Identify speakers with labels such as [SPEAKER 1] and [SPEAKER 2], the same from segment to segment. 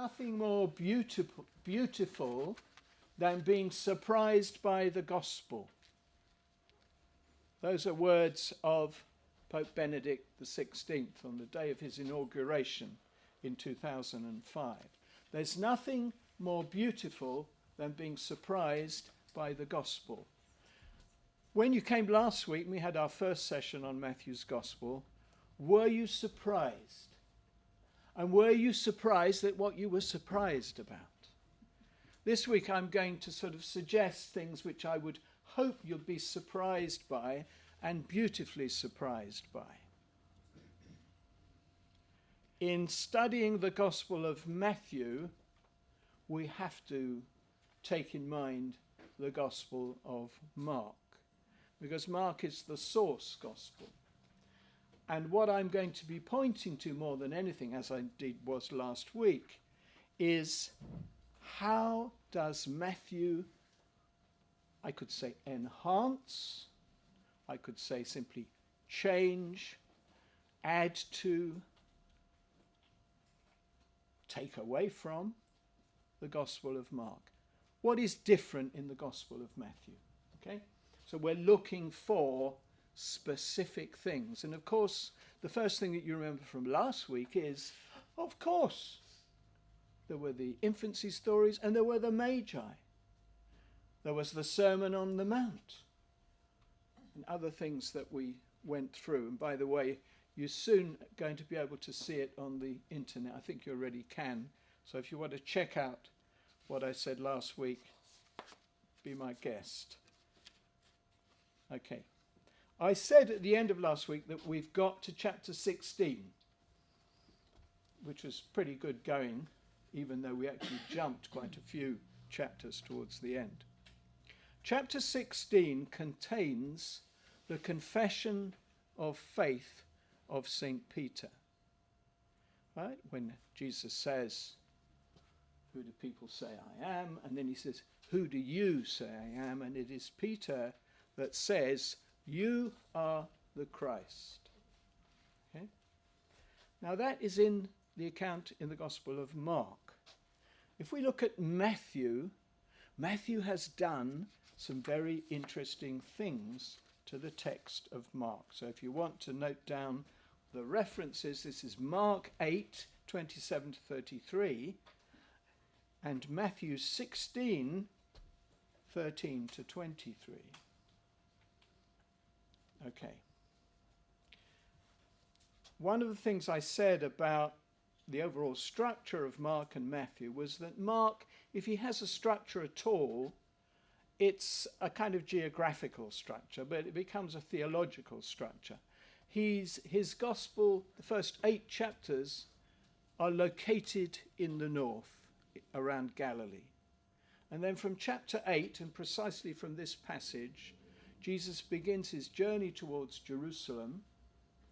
[SPEAKER 1] nothing more beautiful than being surprised by the gospel. Those are words of Pope Benedict XVI on the day of his inauguration in 2005. There's nothing more beautiful than being surprised by the gospel. When you came last week, we had our first session on Matthew's gospel. Were you surprised? And were you surprised at what you were surprised about? This week I'm going to sort of suggest things which I would hope you'll be surprised by and beautifully surprised by. In studying the Gospel of Matthew, we have to take in mind the Gospel of Mark, because Mark is the source Gospel. And what I'm going to be pointing to more than anything, as I was last week, is how does Matthew, I could say enhance, I could say simply change, add to, take away from the Gospel of Mark. What is different in the Gospel of Matthew? Okay, so we're looking for specific things. And of course, the first thing that you remember from last week is, of course, there were the infancy stories and there were the Magi. There was the Sermon on the Mount and other things that we went through. And by the way, you're soon going to be able to see it on the internet. I think you already can. So if you want to check out what I said last week, be my guest. Okay. I said at the end of last week that we've got to chapter 16, which was pretty good going, even though we actually jumped quite a few chapters towards the end. Chapter 16 contains the confession of faith of St. Peter. Right? When Jesus says, "Who do people say I am?" And then he says, "Who do you say I am?" And it is Peter that says, "You are the Christ." Okay? Now that is in the account in the Gospel of Mark. If we look at Matthew, Matthew has done some very interesting things to the text of Mark. So if you want to note down the references, this is Mark 8, 27 to 33, and Matthew 16, 13 to 23. Okay. One of the things I said about the overall structure of Mark and Matthew was that Mark, if he has a structure at all, it's a kind of geographical structure, but it becomes a theological structure. His gospel, the first 8 chapters, are located in the north, around Galilee. And then from chapter 8, and precisely from this passage, Jesus begins his journey towards Jerusalem.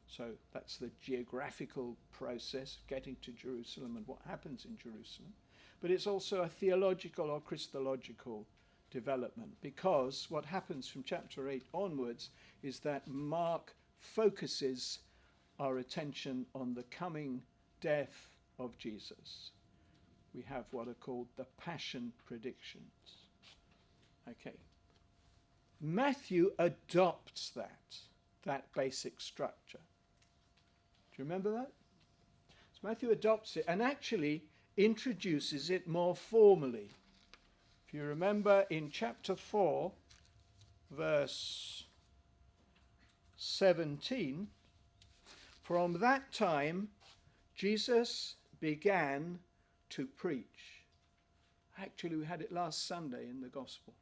[SPEAKER 1] So that's the geographical process, getting to Jerusalem and what happens in Jerusalem. But it's also a theological or Christological development, because what happens from chapter 8 onwards is that Mark focuses our attention on the coming death of Jesus. We have what are called the Passion predictions. Okay. Matthew adopts that basic structure. Do you remember that? So Matthew adopts it and actually introduces it more formally. If you remember in chapter 4, verse 17, from that time Jesus began to preach. Actually, we had it last Sunday in the Gospel.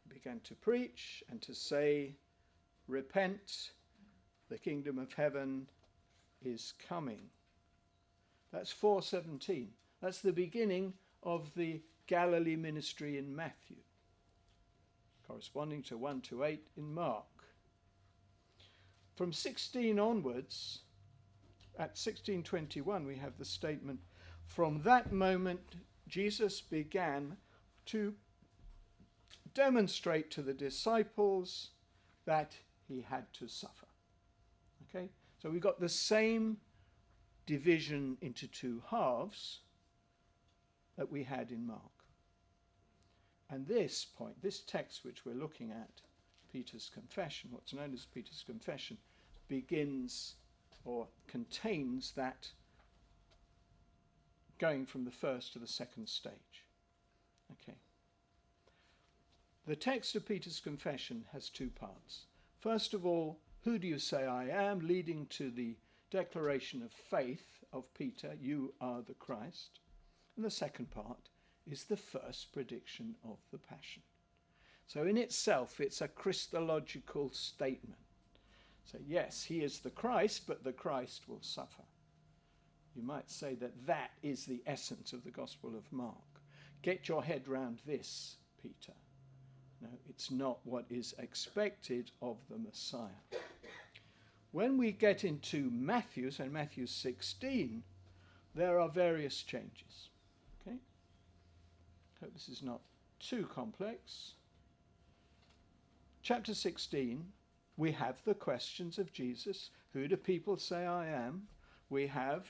[SPEAKER 1] He began to preach and to say, "Repent, the kingdom of heaven is coming." That's 4:17. That's the beginning of the Galilee ministry in Matthew, corresponding to 1 to 8 in Mark. From 16 onwards, at 16:21, we have the statement, "From that moment, Jesus began to demonstrate to the disciples that he had to suffer." Okay, so we've got the same division into 2 halves. that we had in Mark. And this point, this text which we're looking at, Peter's confession, what's known as Peter's confession, begins or contains that going from the first to the second stage. Okay. The text of Peter's confession has two parts. First of all, who do you say I am, leading to the declaration of faith of Peter, you are the Christ. And the second part is the first prediction of the passion. So in itself, it's a Christological statement. So yes, he is the Christ, but the Christ will suffer. You might say that that is the essence of the Gospel of Mark. Get your head round this, Peter. No, it's not what is expected of the Messiah. When we get into Matthew, so in Matthew 16, there are various changes. Okay? Hope this is not too complex. Chapter 16, we have the questions of Jesus. Who do people say I am? We have,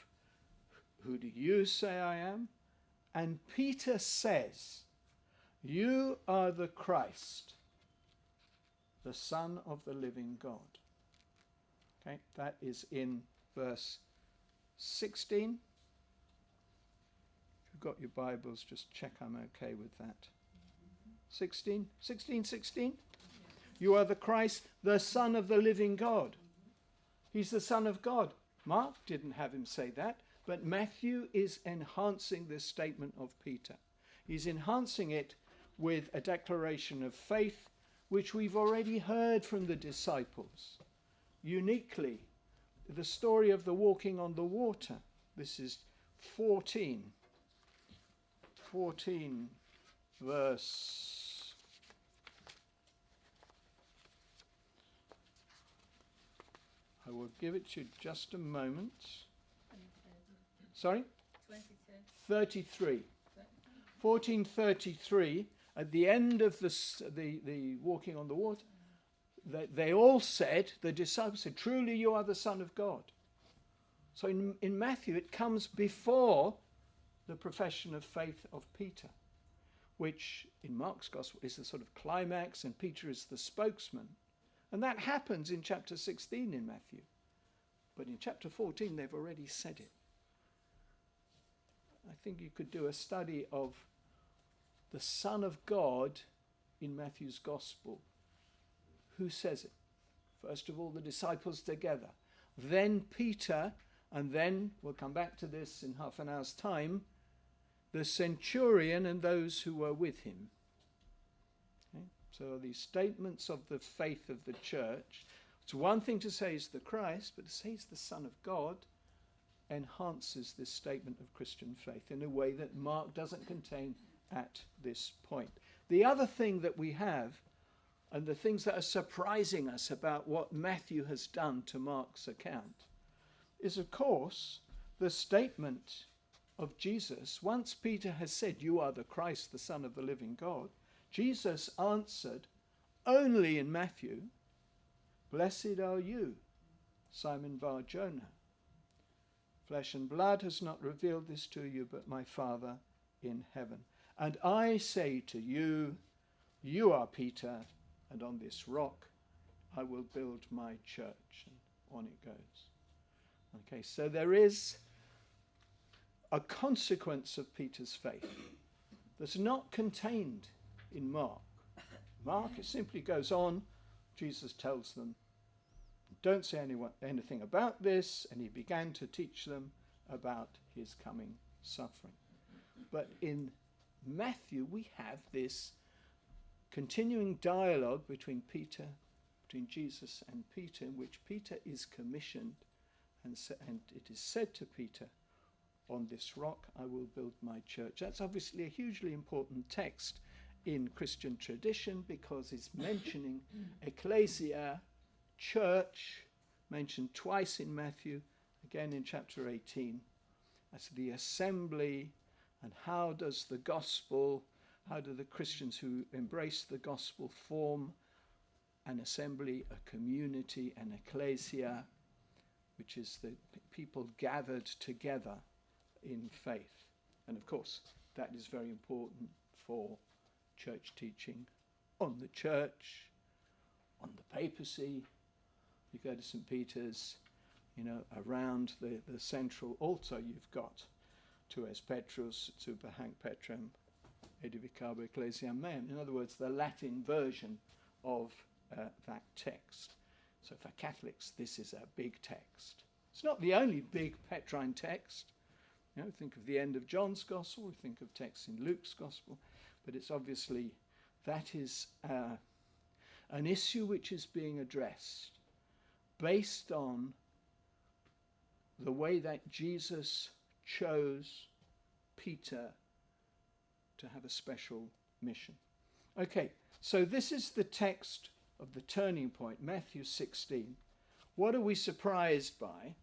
[SPEAKER 1] who do you say I am? And Peter says, you are the Christ, the Son of the living God. Okay, that is in verse 16. If you've got your Bibles, just check I'm okay with that. 16. You are the Christ, the Son of the living God. He's the Son of God. Mark didn't have him say that, but Matthew is enhancing this statement of Peter. He's enhancing it with a declaration of faith, which we've already heard from the disciples. Uniquely, the story of the walking on the water. This is 14 verse... I will give it to you just a moment. Sorry? 33. 14:33, at the end of the walking on the water, they all said, the disciples said, truly you are the Son of God. So in Matthew, it comes before the profession of faith of Peter, which in Mark's Gospel is the sort of climax, and Peter is the spokesman. And that happens in chapter 16 in Matthew. But in chapter 14, they've already said it. I think you could do a study of the Son of God in Matthew's Gospel. Who says it? First of all, the disciples together. Then Peter, and then, we'll come back to this in half an hour's time, the centurion and those who were with him. Okay? So these statements of the faith of the church. It's one thing to say he's the Christ, but to say he's the Son of God enhances this statement of Christian faith in a way that Mark doesn't contain at this point. The other thing that we have, and the things that are surprising us about what Matthew has done to Mark's account, is of course the statement of Jesus. Once Peter has said, you are the Christ, the Son of the living God, Jesus answered only in Matthew, blessed are you, Simon Bar-Jonah. Flesh and blood has not revealed this to you, but my Father in heaven. And I say to you, you are Peter, and on this rock I will build my church. And on it goes. Okay, so there is a consequence of Peter's faith that's not contained in Mark. Mark, it simply goes on. Jesus tells them, don't say anything about this, and he began to teach them about his coming suffering. But in Matthew, we have this continuing dialogue between Jesus and Peter, in which Peter is commissioned, and it is said to Peter, on this rock I will build my church. That's obviously a hugely important text in Christian tradition, because it's mentioning ecclesia, church, mentioned twice in Matthew, again in chapter 18, as the assembly. And how does the gospel, how do the Christians who embrace the gospel form an assembly, a community, an ecclesia, which is the people gathered together in faith. And of course, that is very important for church teaching on the church, on the papacy. You go to St. Peter's, around the central altar you've got tu es Petrus, super hanc Petrem, edificabo ecclesiam meam. In other words, the Latin version of that text. So for Catholics, this is a big text. It's not the only big Petrine text. Think of the end of John's Gospel, think of texts in Luke's Gospel, but it's obviously, that is an issue which is being addressed based on the way that Jesus chose Peter to have a special mission. Okay, so this is the text of the turning point, Matthew 16. What are we surprised by?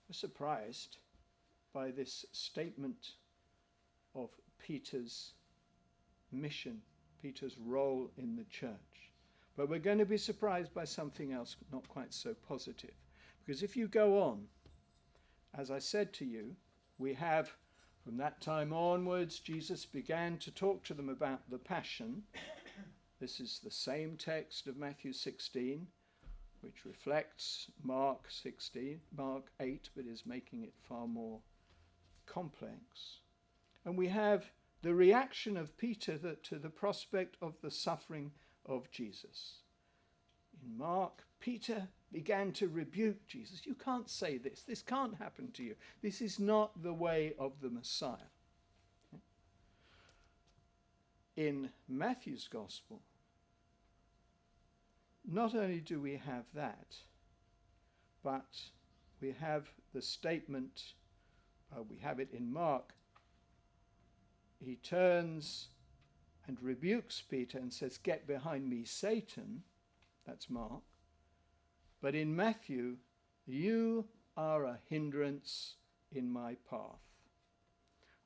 [SPEAKER 1] We're surprised by this statement of Peter's mission, Peter's role in the church. But we're going to be surprised by something else not quite so positive. Because if you go on, as I said to you, we have, from that time onwards, Jesus began to talk to them about the Passion. This is the same text of Matthew 16, which reflects Mark 8, but is making it far more complex. And we have the reaction of Peter to the prospect of the suffering of Jesus. In Mark, Peter began to rebuke Jesus. You can't say this. This can't happen to you. This is not the way of the Messiah. In Matthew's Gospel, not only do we have that, but we have the statement, we have it in Mark. He turns and rebukes Peter and says, "Get behind me, Satan." That's Mark. But in Matthew, "You are a hindrance in my path.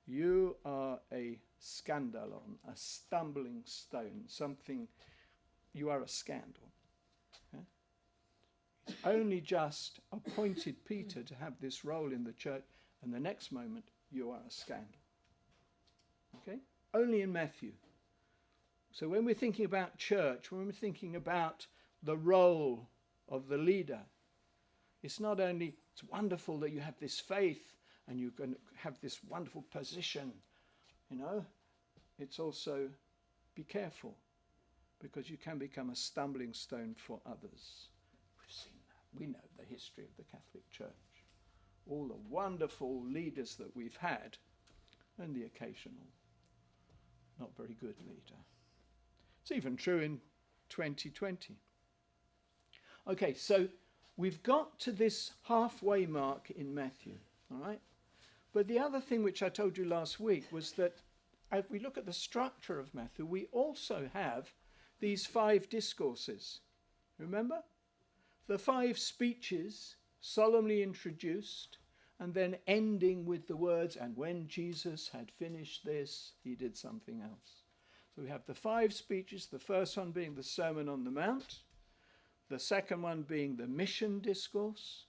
[SPEAKER 1] You are a scandalon, a stumbling stone, something, you are a scandal." Okay? He's only just appointed Peter to have this role in the church, and the next moment, you are a scandal. Okay? Only in Matthew. So when we're thinking about church, when we're thinking about the role of the leader, it's not only, it's wonderful that you have this faith and you're going to have this wonderful position, it's also, be careful, because you can become a stumbling stone for others. We've seen that. We know the history of the Catholic Church. All the wonderful leaders that we've had, and the occasional not very good leader. It's even true in 2020. Okay, so we've got to this halfway mark in Matthew, all right? But the other thing which I told you last week was that if we look at the structure of Matthew, we also have these 5 discourses. Remember? The 5 speeches solemnly introduced and then ending with the words, "And when Jesus had finished this, he did something else." So we have the 5 speeches, the first one being the Sermon on the Mount, the second one being the mission discourse,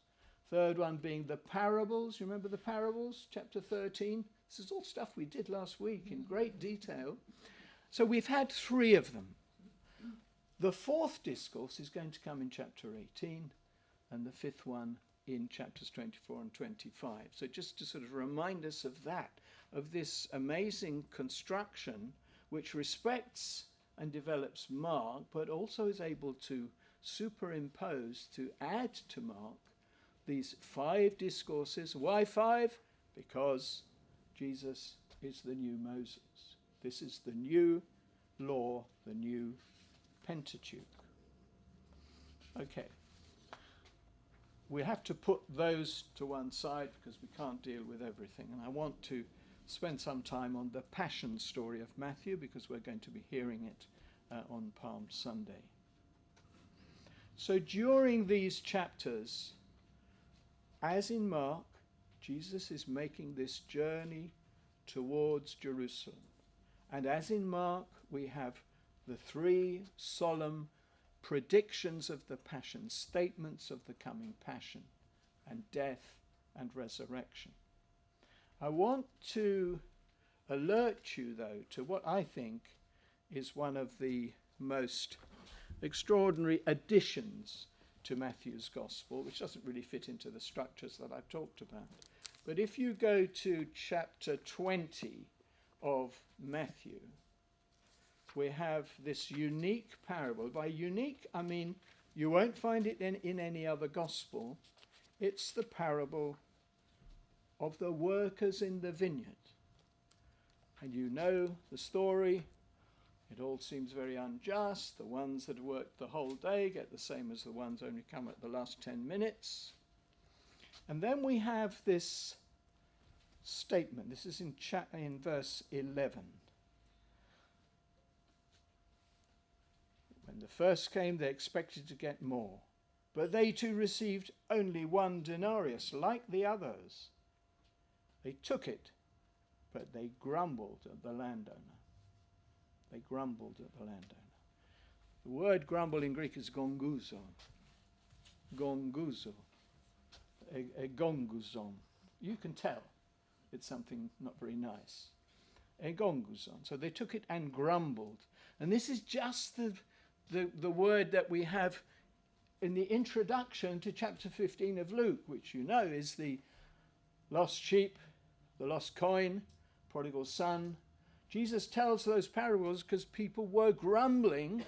[SPEAKER 1] third one being the parables. You remember the parables, chapter 13? This is all stuff we did last week in great detail. So we've had 3 of them. The 4th discourse is going to come in chapter 18, and the 5th one in chapters 24 and 25. So just to sort of remind us of that, of this amazing construction which respects and develops Mark, but also is able to superimpose, to add to Mark, these 5 discourses. Why 5? Because Jesus is the new Moses. This is the new law, the new Pentateuch. Okay. We have to put those to one side because we can't deal with everything. And I want to spend some time on the Passion story of Matthew because we're going to be hearing it on Palm Sunday. So during these chapters, as in Mark, Jesus is making this journey towards Jerusalem. And as in Mark, we have the 3 solemn predictions of the Passion, statements of the coming Passion and death and resurrection. I want to alert you, though, to what I think is one of the most extraordinary additions to Matthew's Gospel, which doesn't really fit into the structures that I've talked about. But if you go to chapter 20 of Matthew, we have this unique parable. By unique, I mean you won't find it in any other Gospel. It's the parable of the workers in the vineyard. And you know the story. It all seems very unjust. The ones that worked the whole day get the same as the ones only come at the last 10 minutes. And then we have this statement. This is in verse 11. When the first came, they expected to get more. But they too received only 1 denarius, like the others. They took it, but they grumbled at the landowner. They grumbled at the landowner. The word grumble in Greek is gonguzo. Gonguzo. Egonguzon. You can tell it's something not very nice. Egonguzon. So they took it and grumbled. And this is just the word that we have in the introduction to chapter 15 of Luke, which you know is the lost sheep, the lost coin, prodigal son. Jesus tells those parables because people were grumbling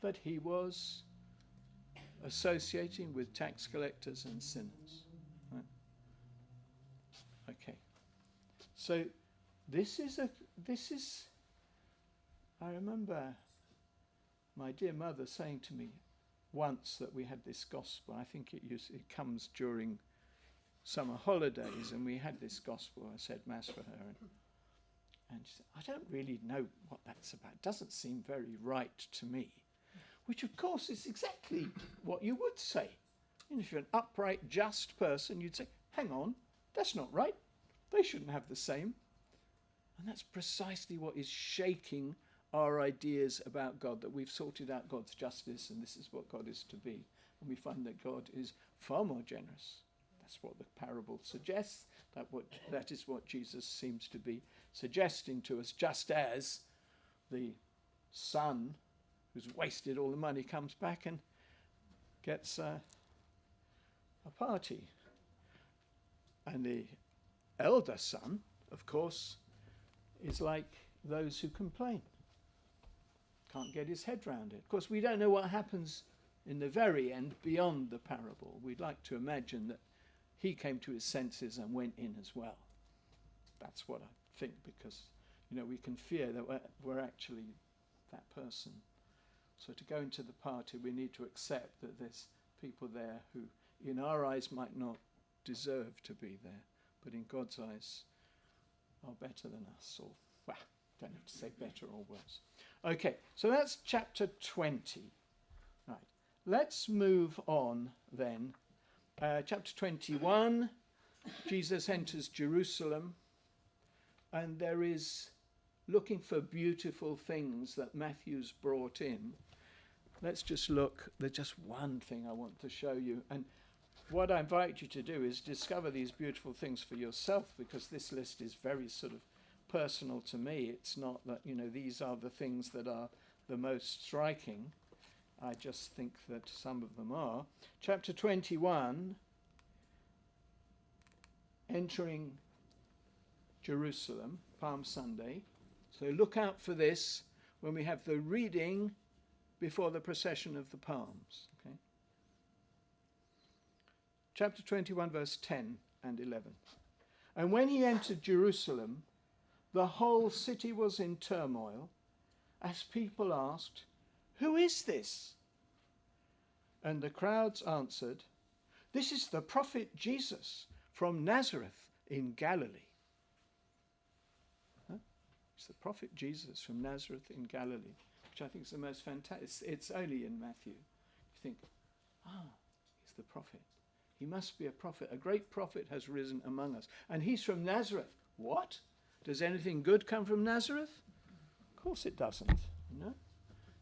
[SPEAKER 1] that he was associating with tax collectors and sinners. Right? Okay. So this is I remember my dear mother saying to me once that we had this gospel. I think it comes during summer holidays, and we had this gospel. I said mass for her, and she said, I don't really know what that's about. It doesn't seem very right to me. Which, of course, is exactly what you would say. And if you're an upright, just person, you'd say, hang on, that's not right. They shouldn't have the same. And that's precisely what is shaking our ideas about God, that we've sorted out God's justice and this is what God is to be. And we find that God is far more generous. That's what the parable suggests. That is what Jesus seems to be suggesting to us, just as the son who's wasted all the money comes back and gets a party. And the elder son, of course, is like those who complain. Can't get his head round it. Of course, we don't know what happens in the very end beyond the parable. We'd like to imagine that he came to his senses and went in as well. That's what I think, because, we can fear that we're actually that person. So to go into the party, we need to accept that there's people there who, in our eyes, might not deserve to be there, but in God's eyes are better than us, or, well, don't have to say better or worse. Okay, so that's chapter 20. Right, let's move on then. Chapter 21, Jesus enters Jerusalem, and there is looking for beautiful things that Matthew's brought in. Let's just look. There's just one thing I want to show you. And what I invite you to do is discover these beautiful things for yourself, because this list is very sort of personal to me. It's not that, these are the things that are the most striking. I just think that some of them are. Chapter 21, entering Jerusalem, Palm Sunday. So look out for this when we have the reading before the procession of the palms. Okay? Chapter 21, verse 10 and 11. And when he entered Jerusalem, the whole city was in turmoil, as people asked, "Who is this?" And the crowds answered, "This is the prophet Jesus from Nazareth in Galilee." Huh? It's the prophet Jesus from Nazareth in Galilee, which I think is the most fantastic. It's only in Matthew. You think, he's the prophet. He must be a prophet. A great prophet has risen among us. And he's from Nazareth. What? Does anything good come from Nazareth? Of course it doesn't.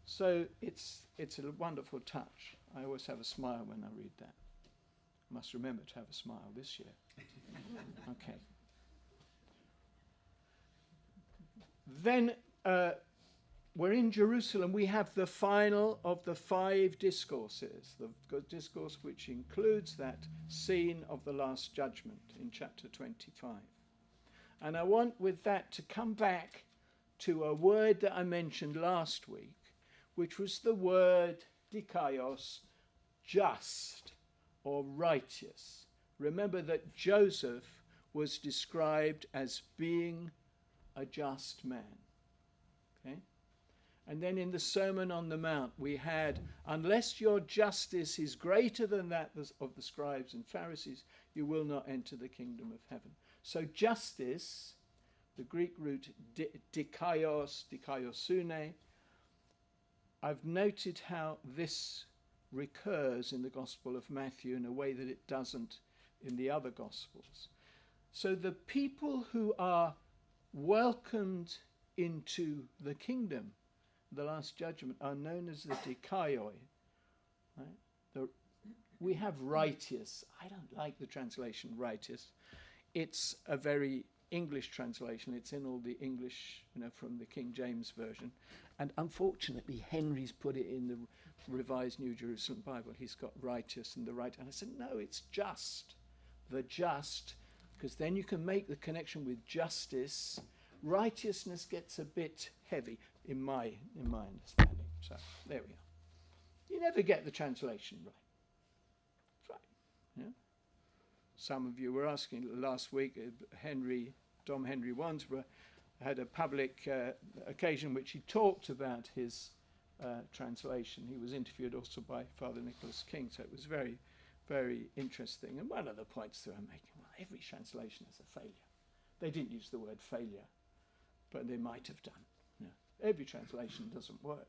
[SPEAKER 1] So it's a wonderful touch. I always have a smile when I read that. I must remember to have a smile this year. Okay. Then we're in Jerusalem. We have the final of the 5 discourses, the discourse which includes that scene of the Last Judgment in chapter 25. And I want with that to come back to a word that I mentioned last week, which was the word dikaios, just or righteous. Remember that Joseph was described as being a just man. Okay? And then in the Sermon on the Mount we had, unless your justice is greater than that of the scribes and Pharisees, you will not enter the kingdom of heaven. So justice, the Greek root dikaios, dikaiosune, I've noted how this recurs in the Gospel of Matthew in a way that it doesn't in the other Gospels. So the people who are welcomed into the kingdom, the Last Judgment, are known as the dikaioi. Right? We have righteous. I don't like the translation righteous. It's a very English translation. It's in all the English, from the King James Version. And unfortunately, Henry's put it in the Revised New Jerusalem Bible. He's got righteous and the right. And I said, no, it's just. The just, because then you can make the connection with justice. Righteousness gets a bit heavy in my understanding. So there we are. You never get the translation right. That's right. Yeah. Some of you were asking last week, Dom Henry Wandsworth had a public occasion which he talked about his translation. He was interviewed also by Father Nicholas King, so it was very, very interesting. And one of the points that I'm making, well, every translation is a failure. They didn't use the word failure, but they might have done. Every translation doesn't work.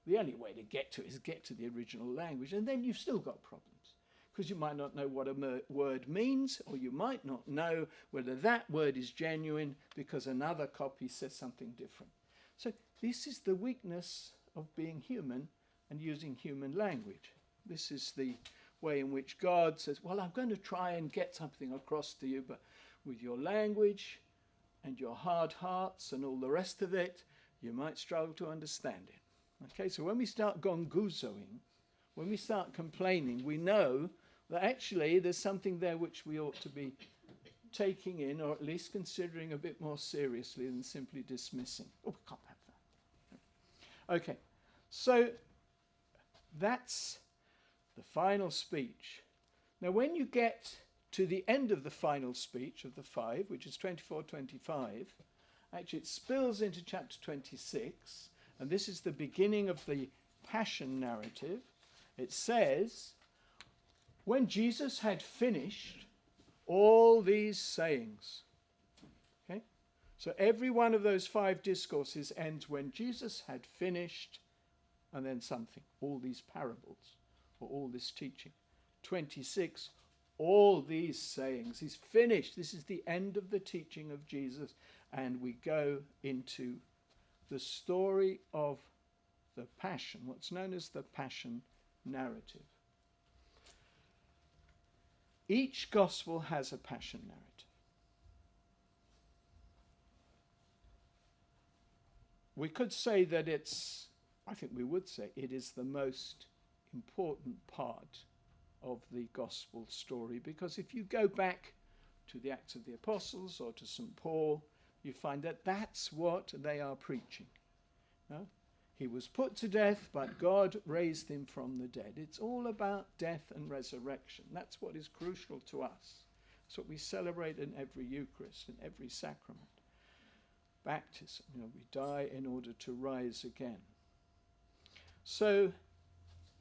[SPEAKER 1] The only way to get to it is get to the original language, and then you've still got problems, because you might not know what a word means, or you might not know whether that word is genuine because another copy says something different. So this is the weakness of being human and using human language. This is the way in which God says, well, I'm going to try and get something across to you, but with your language and your hard hearts and all the rest of it, you might struggle to understand it. Okay, so when we start gonguzoing, when we start complaining, we know that actually there's something there which we ought to be taking in, or at least considering a bit more seriously than simply dismissing. Oh, we can't have that. Okay, so that's the final speech. Now, when you get to the end of the final speech of the 5, which is 24-25, actually it spills into chapter 26, and this is the beginning of the Passion narrative. It says, when Jesus had finished all these sayings. Okay? So every one of those 5 discourses ends when Jesus had finished, and then something, all these parables, or all this teaching. 26, all these sayings. He's finished. This is the end of the teaching of Jesus, and we go into the story of the Passion, what's known as the Passion narrative. Each gospel has a Passion narrative. We could say that I think we would say it is the most important part of the gospel story, because if you go back to the Acts of the Apostles or to St. Paul, you find that that's what they are preaching. No? He was put to death, but God raised him from the dead. It's all about death and resurrection. That's what is crucial to us. It's what we celebrate in every Eucharist, in every sacrament. Baptism, we die in order to rise again. So,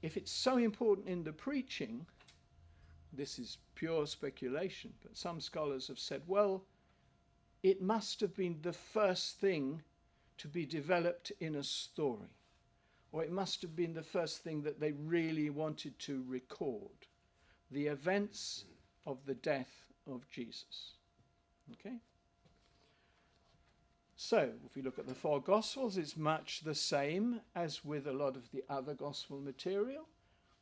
[SPEAKER 1] if it's so important in the preaching, this is pure speculation, but some scholars have said, well, it must have been the first thing to be developed in a story, or it must have been the first thing that they really wanted to record, the events of the death of Jesus. Okay? So, if we look at the 4 Gospels, it's much the same as with a lot of the other Gospel material.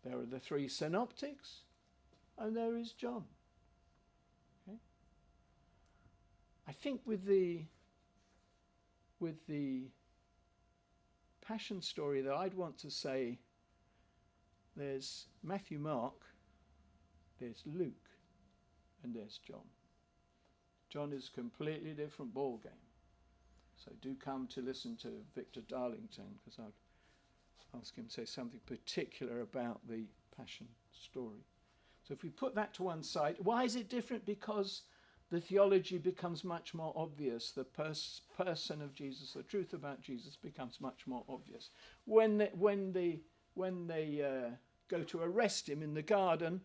[SPEAKER 1] There are the 3 synoptics, and there is John. Okay? I think with the with the Passion story, though, I'd want to say there's Matthew, Mark, there's Luke, and there's John. John is a completely different ball game. So do come to listen to Victor Darlington, because I'll ask him to say something particular about the Passion story. So if we put that to one side, why is it different? Because the theology becomes much more obvious. The person of Jesus, the truth about Jesus, becomes much more obvious. When they go to arrest him in the garden,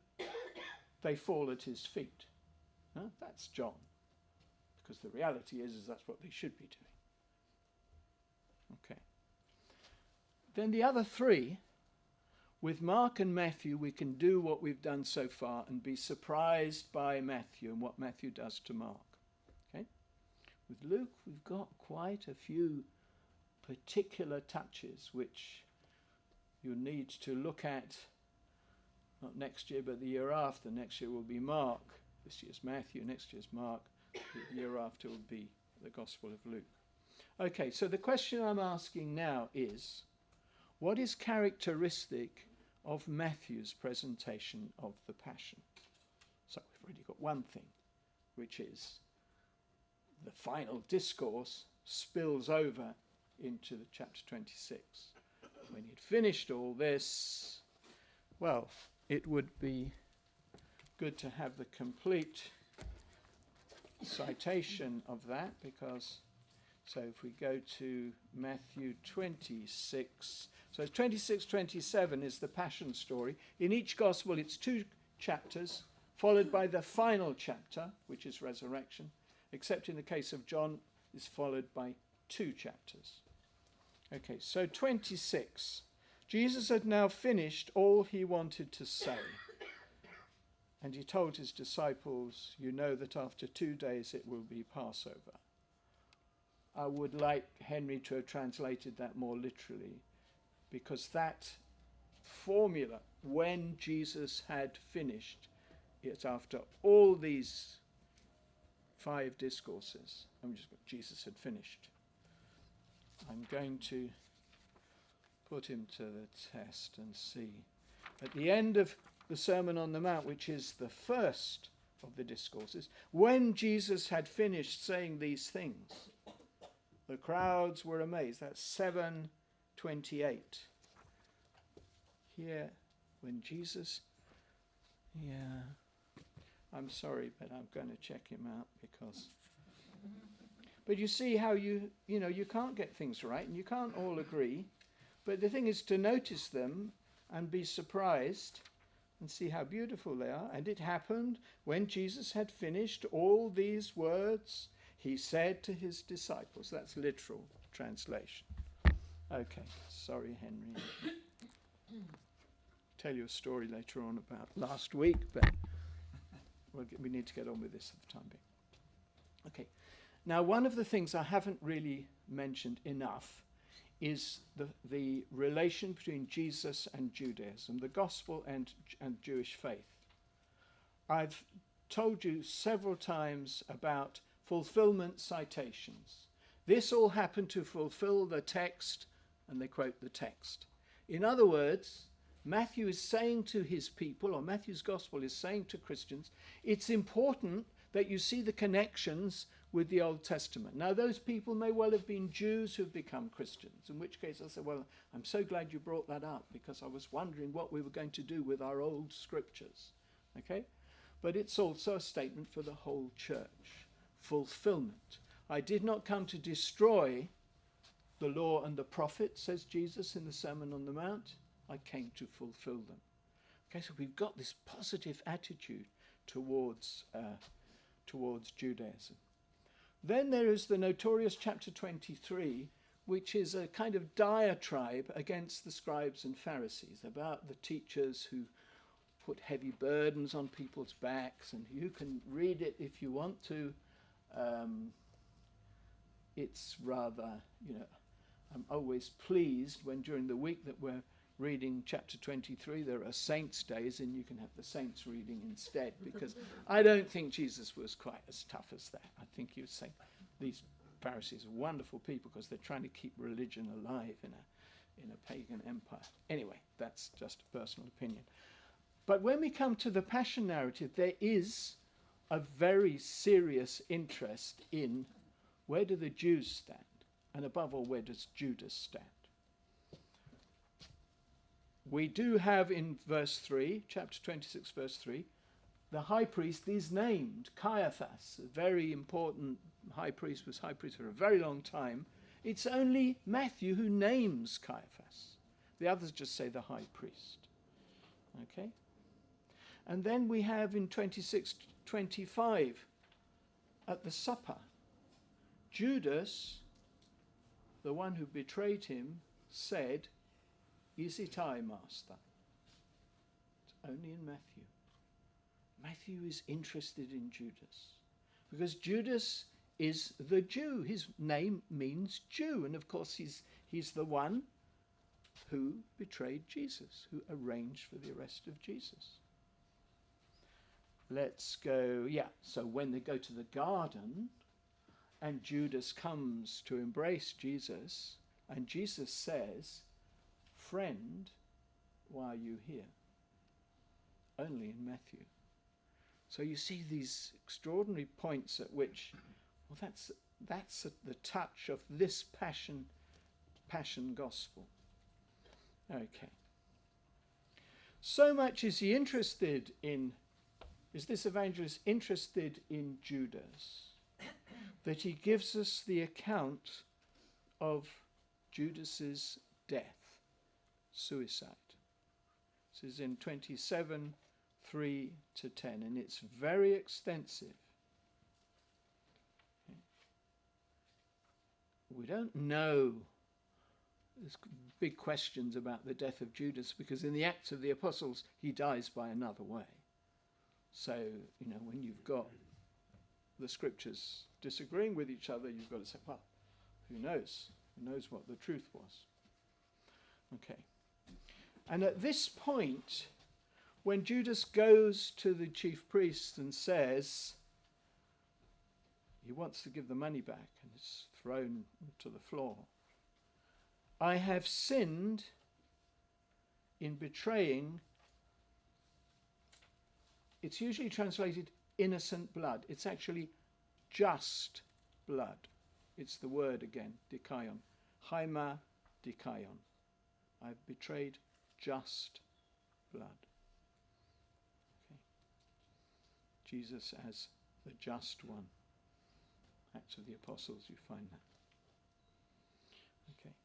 [SPEAKER 1] they fall at his feet. No? That's John. Because the reality is that's what they should be doing. Okay. Then the other three, with Mark and Matthew, we can do what we've done so far and be surprised by Matthew and what Matthew does to Mark. Okay? With Luke, we've got quite a few particular touches which you need to look at, not next year, but the year after. Next year will be Mark. This year's Matthew, next year's Mark. The year after will be the Gospel of Luke. Okay, so the question I'm asking now is, what is characteristic of Matthew's presentation of the Passion? So we've already got one thing, which is the final discourse spills over into the chapter 26. When he'd finished all this, well, it would be good to have the complete citation of that, because, so if we go to Matthew 26, so 26-27 is the Passion story. In each Gospel it's 2 chapters, followed by the final chapter, which is resurrection, except in the case of John, is followed by 2 chapters. Okay, so 26. Jesus had now finished all he wanted to say. And he told his disciples, you know that after 2 days it will be Passover. I would like Henry to have translated that more literally, because that formula, when Jesus had finished, it's after all these 5 discourses, Jesus had finished. I'm going to put him to the test and see. At the end of the Sermon on the Mount, which is the first of the discourses, when Jesus had finished saying these things, the crowds were amazed. That's 7:28. Here, when Jesus, I'm sorry, but I'm going to check him out because. But you see how you can't get things right and you can't all agree. But the thing is to notice them and be surprised and see how beautiful they are. And it happened when Jesus had finished all these words, he said to his disciples. That's literal translation. Okay, sorry, Henry. Tell you a story later on about last week, but we need to get on with this at the time being. Okay, now one of the things I haven't really mentioned enough is the relation between Jesus and Judaism, the gospel and Jewish faith. I've told you several times about fulfillment citations. This all happened to fulfill the text, and they quote the text. In other words, Matthew is saying to his people, or Matthew's gospel is saying to Christians, it's important that you see the connections with the Old Testament. Now, those people may well have been Jews who've become Christians, in which case I said, well, I'm so glad you brought that up, because I was wondering what we were going to do with our old scriptures. Okay? But it's also a statement for the whole church. Fulfillment. I did not come to destroy the law and the prophets, says Jesus in the Sermon on the Mount. I came to fulfill them. Okay, so we've got this positive attitude towards Judaism. Then there is the notorious chapter 23, which is a kind of diatribe against the scribes and Pharisees, about the teachers who put heavy burdens on people's backs, and you can read it if you want to. It's rather, I'm always pleased when during the week that we're reading chapter 23, there are saints' days, and you can have the saints reading instead, because I don't think Jesus was quite as tough as that. I think he was saying these Pharisees are wonderful people because they're trying to keep religion alive in a pagan empire. Anyway, that's just a personal opinion. But when we come to the Passion narrative, there is a very serious interest in where do the Jews stand? And above all, where does Judas stand? We do have in verse 3, chapter 26, verse 3, the high priest is named Caiaphas, a very important high priest, was high priest for a very long time. It's only Matthew who names Caiaphas. The others just say the high priest. Okay? And then we have in 26:25 at the supper, Judas, the one who betrayed him, said, "Is it I, Master?" It's only in Matthew. Matthew is interested in Judas because Judas is the Jew. His name means Jew, and of course he's the one who betrayed Jesus, who arranged for the arrest of Jesus. Let's go, so when they go to the garden and Judas comes to embrace Jesus, and Jesus says, "Friend, why are you here?" Only in Matthew. So you see these extraordinary points at which, well, that's at the touch of this passion gospel. Okay. So much is this evangelist interested in Judas, that he gives us the account of Judas's death, suicide. This is in 27:3-10, and it's very extensive. Okay. We don't know. There's big questions about the death of Judas, because in the Acts of the Apostles, he dies by another way. So, when you've got the scriptures disagreeing with each other, you've got to say, well, who knows? Who knows what the truth was? Okay. And at this point, when Judas goes to the chief priest and says he wants to give the money back, and it's thrown to the floor, "I have sinned in betraying," it's usually translated innocent blood. It's actually just blood. It's the word again, dikaion. Haima dikaion. I've betrayed just blood. Okay. Jesus as the just one. Acts of the Apostles, you find that. Okay.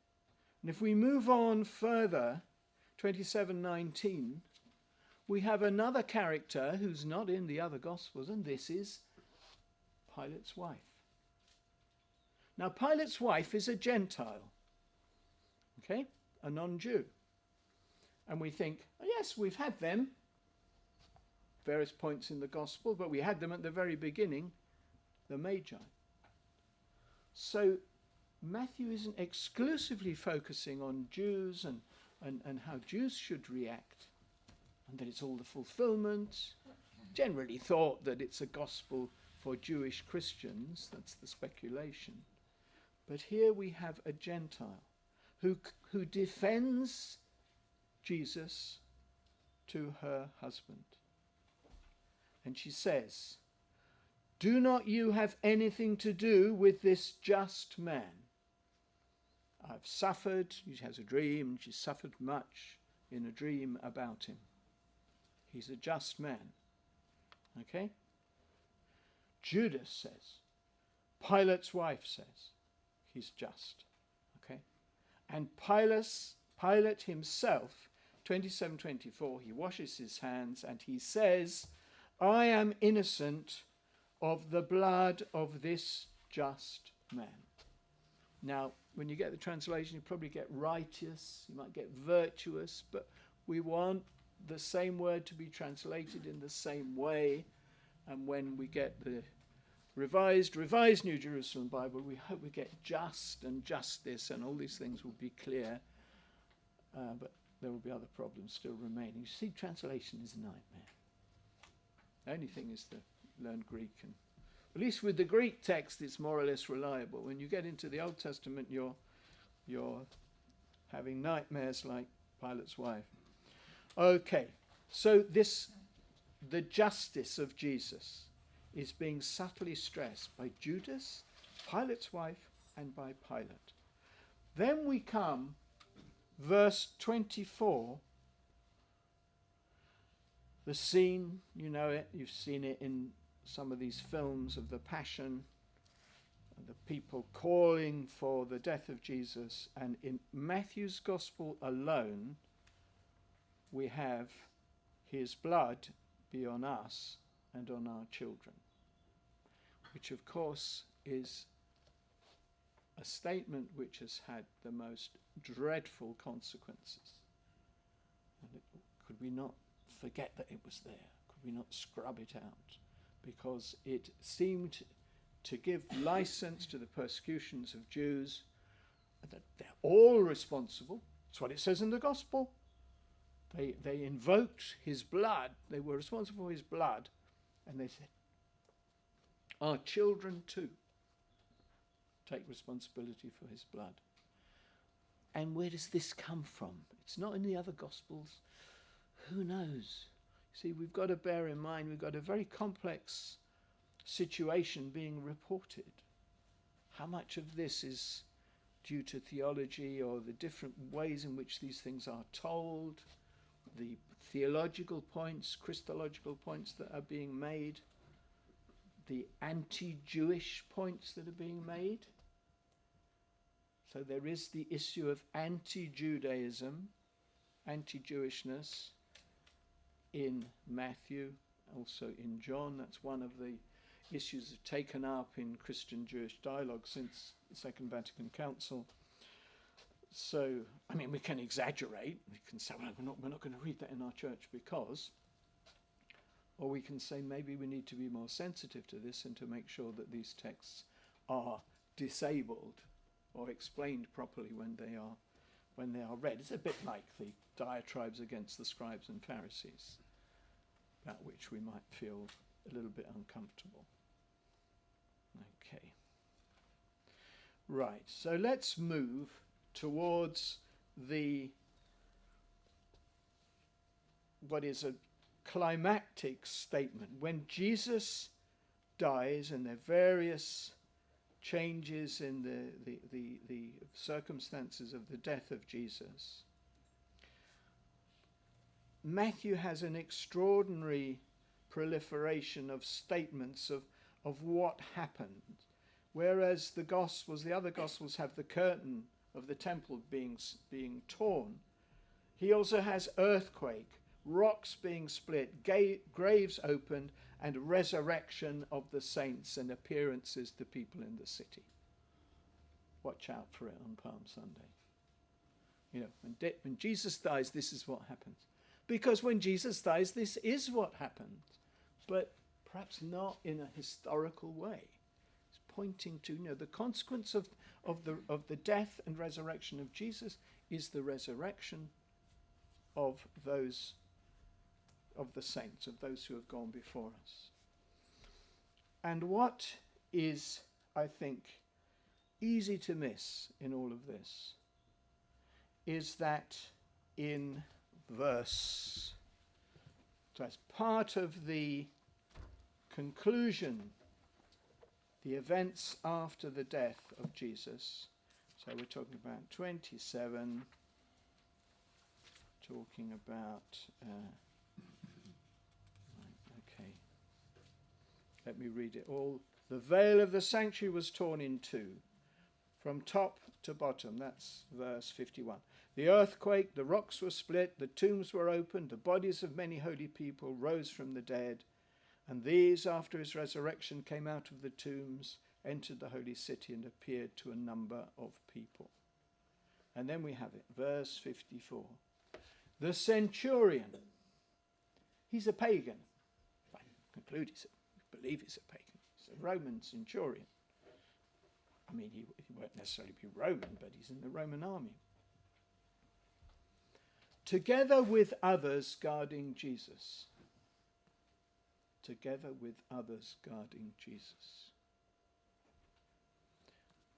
[SPEAKER 1] And if we move on further, 27:19, we have another character who's not in the other Gospels, and this is Pilate's wife. Now, Pilate's wife is a Gentile, okay, a non-Jew. And we think, oh, yes, we've had them, various points in the Gospel, but we had them at the very beginning, the Magi. So Matthew isn't exclusively focusing on Jews and how Jews should react, and that it's all the fulfillment. Generally thought that it's a gospel for Jewish Christians. That's the speculation. But here we have a Gentile who defends Jesus to her husband. And she says, "Do not you have anything to do with this just man? I've suffered," she has a dream, she's suffered much in a dream about him. He's a just man. Okay? Judas says, Pilate's wife says, he's just. Okay? And Pilate himself, 27:24, he washes his hands and he says, "I am innocent of the blood of this just man." Now, when you get the translation, you probably get righteous, you might get virtuous, but we want the same word to be translated in the same way. And when we get the revised New Jerusalem Bible, we hope we get just and justice, and all these things will be clear. But there will be other problems still remaining. You see, translation is a nightmare. The only thing is to learn Greek and At least with the Greek text, it's more or less reliable. When you get into the Old Testament, you're having nightmares like Pilate's wife. Okay, so the justice of Jesus is being subtly stressed by Judas, Pilate's wife, and by Pilate. Then we come, verse 24, the scene, you know it, you've seen it in some of these films of the Passion, the people calling for the death of Jesus, and in Matthew's Gospel alone, we have his blood be on us and on our children, which of course is a statement which has had the most dreadful consequences. And could we not forget that it was there? Could we not scrub it out? Because it seemed to give license to the persecutions of Jews, that they're all responsible. That's what it says in the Gospel. They invoked his blood. They were responsible for his blood. And they said, our children too take responsibility for his blood. And where does this come from? It's not in the other Gospels. Who knows? See, we've got to bear in mind we've got a very complex situation being reported. How much of this is due to theology or the different ways in which these things are told, the theological points, Christological points that are being made, the anti-Jewish points that are being made? So there is the issue of anti-Judaism, anti-Jewishness in Matthew, also in John. That's one of the issues taken up in Christian-Jewish dialogue since the Second Vatican Council. So, I mean, we can exaggerate. We can say, well, we're not going to read that in our church because, or we can say maybe we need to be more sensitive to this and to make sure that these texts are disabled or explained properly when they are read. It's a bit like the diatribes against the scribes and Pharisees, about which we might feel a little bit uncomfortable. Okay. Right, so let's move towards what is a climactic statement. When Jesus dies, and there are various changes in the circumstances of the death of Jesus, Matthew has an extraordinary proliferation of statements of what happened. Whereas the other Gospels have the curtain of the temple being torn, he also has earthquake, rocks being split, graves opened, and resurrection of the saints and appearances to people in the city. Watch out for it on Palm Sunday. You know, when Jesus dies, this is what happens. Because when Jesus dies, this is what happens, but perhaps not in a historical way. It's pointing to, the consequence of the death and resurrection of Jesus is the resurrection of the saints, of those who have gone before us. And what is, I think, easy to miss in all of this is that in verse, so as part of the conclusion, the events after the death of Jesus, so we're talking about 27, talking about, okay, let me read it all. The veil of the sanctuary was torn in two, from top to bottom. That's verse 51. The earthquake, the rocks were split, the tombs were opened, the bodies of many holy people rose from the dead, and these, after his resurrection, came out of the tombs, entered the holy city, and appeared to a number of people. And then we have it, verse 54. The centurion, he's a pagan. I conclude believe he's a pagan. He's a Roman centurion. I mean, he won't necessarily be Roman, but he's in the Roman army. Together with others guarding Jesus. together with others guarding Jesus.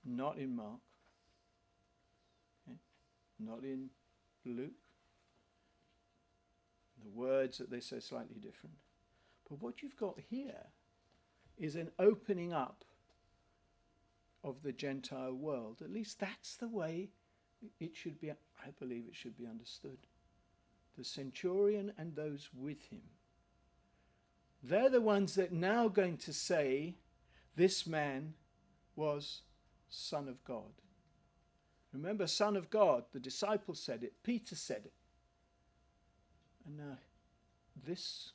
[SPEAKER 1] Not in Mark, okay? Not in Luke. The words that they say are slightly different. But what you've got here is an opening up of the Gentile world. At least that's the way it should be, I believe it should be understood. The centurion and those with him. They're the ones that now are going to say this man was Son of God. Remember, Son of God, the disciples said it, Peter said it. And now this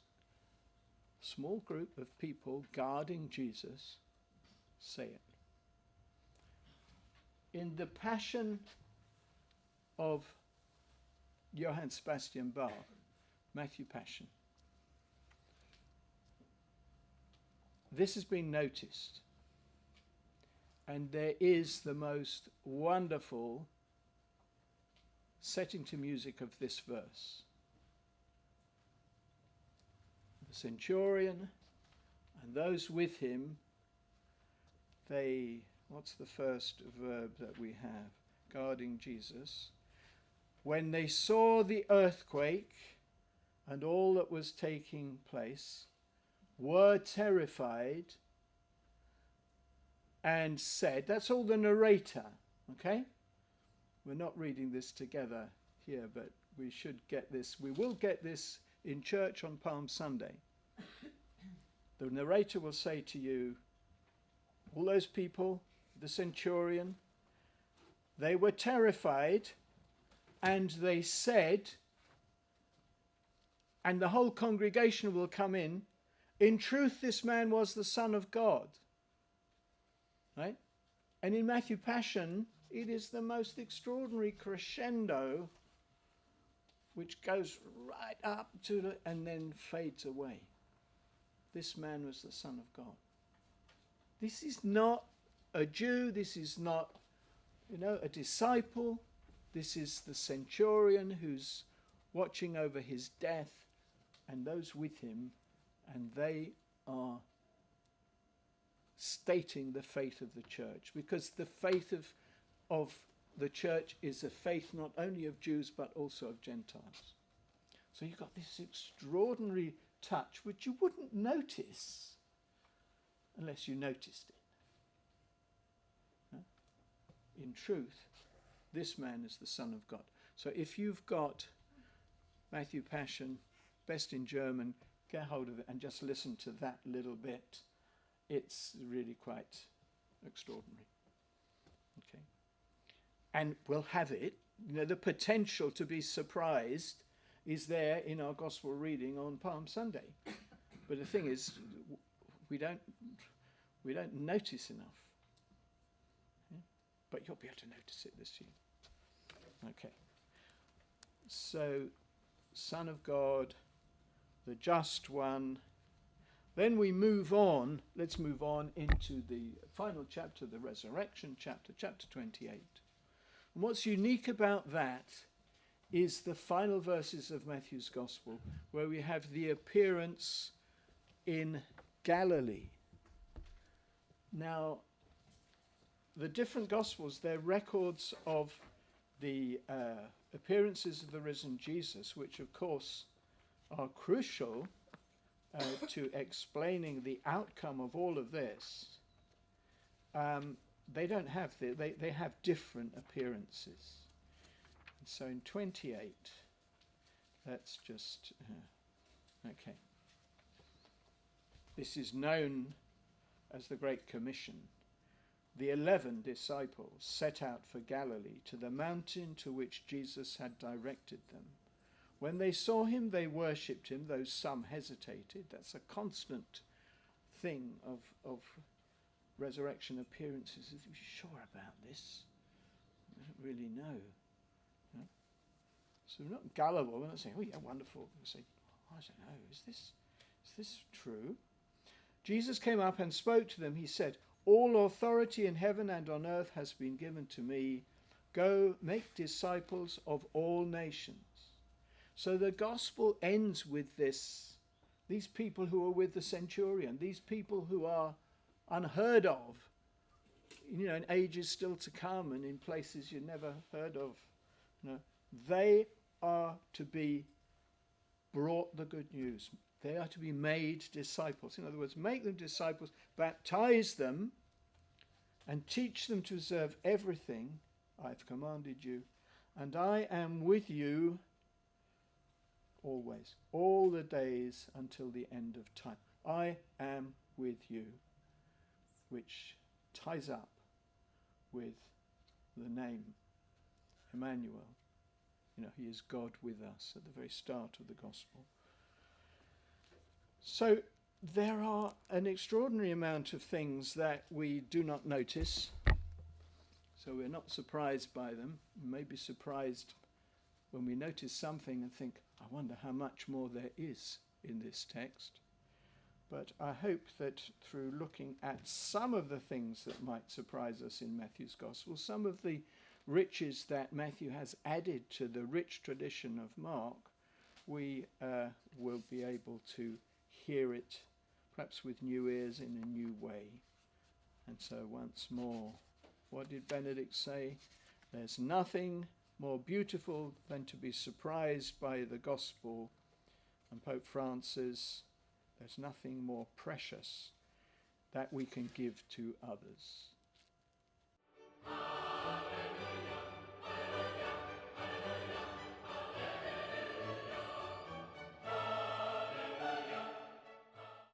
[SPEAKER 1] small group of people guarding Jesus say it. In the Passion of Johann Sebastian Bach, Matthew Passion, this has been noticed, and there is the most wonderful setting to music of this verse. The centurion and those with him, they, what's the first verb that we have? Guarding Jesus. When they saw the earthquake and all that was taking place, were terrified and said, that's all the narrator, okay? We're not reading this together here, but we should get this. We will get this in church on Palm Sunday. The narrator will say to you, all those people, the centurion, they were terrified and they said, and the whole congregation will come in truth this man was the Son of God. Right? And in Matthew Passion, it is the most extraordinary crescendo which goes right up to the, and then fades away. This man was the Son of God. This is not a Jew, this is not, a disciple. This is the centurion who's watching over his death and those with him, and they are stating the faith of the church, because the faith of the church is a faith not only of Jews but also of Gentiles. So you've got this extraordinary touch which you wouldn't notice unless you noticed it. In truth, this man is the Son of God. So if you've got Matthew Passion, best in German, get hold of it and just listen to that little bit. It's really quite extraordinary. Okay. And we'll have it. The potential to be surprised is there in our gospel reading on Palm Sunday. But the thing is, we don't notice enough. But you'll be able to notice it this year. Okay. So, Son of God, the just one. Then we move on. Let's move on into the final chapter, the resurrection chapter 28. And what's unique about that is the final verses of Matthew's Gospel, where we have the appearance in Galilee. Now, the different Gospels, they're records of the appearances of the risen Jesus, which of course are crucial to explaining the outcome of all of this. They don't have they have different appearances. And so in 28, let's just okay. This is known as the Great Commission. The 11 disciples set out for Galilee, to the mountain to which Jesus had directed them. When they saw him, they worshipped him, though some hesitated. That's a constant thing of resurrection appearances. Are you sure about this? I don't really know. No? So we're not gullible. We're not saying, oh yeah, wonderful. We say, I don't know, is this true? Jesus came up and spoke to them. He said, all authority in heaven and on earth has been given to me. Go, make disciples of all nations. So the gospel ends with this these people who are with the centurion, these people who are unheard of, in ages still to come and in places you never heard of, they are to be brought the good news. They are to be made disciples. In other words, make them disciples, baptize them, and teach them to observe everything I've commanded you. And I am with you always, all the days until the end of time. I am with you, which ties up with the name Emmanuel. He is God with us at the very start of the gospel. So there are an extraordinary amount of things that we do not notice. So we're not surprised by them. We may be surprised when we notice something and think, I wonder how much more there is in this text. But I hope that through looking at some of the things that might surprise us in Matthew's Gospel, some of the riches that Matthew has added to the rich tradition of Mark, we will be able to hear it perhaps with new ears in a new way. And so once more, what did Benedict say? There's nothing more beautiful than to be surprised by the gospel. And Pope Francis, there's nothing more precious that we can give to others.